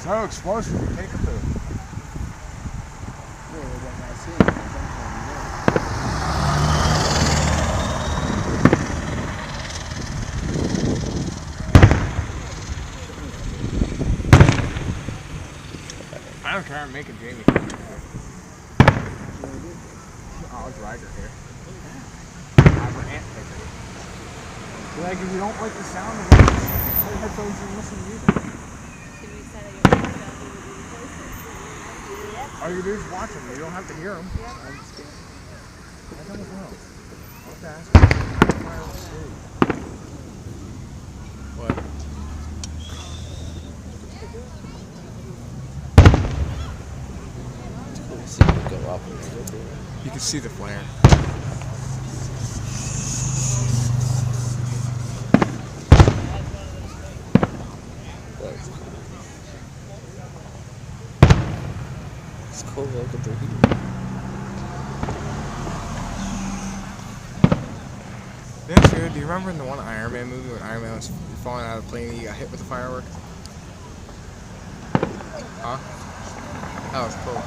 So explosive, you take a poo. I don't care, I'm making Jamie come here. Oh, it's Ryder here. I'm an ant picker. Like, if you don't like the sound of it, put headphones and listen to music. All you do is watch them. You don't have to hear them. I don't know. I'll have to ask him. What? See it go up and go through it. You can see the flare. That's cool. It's cool looking through here. That's good. Do you remember in the one Iron Man movie when Iron Man was falling out of the plane and he got hit with a firework? Huh? That was cool.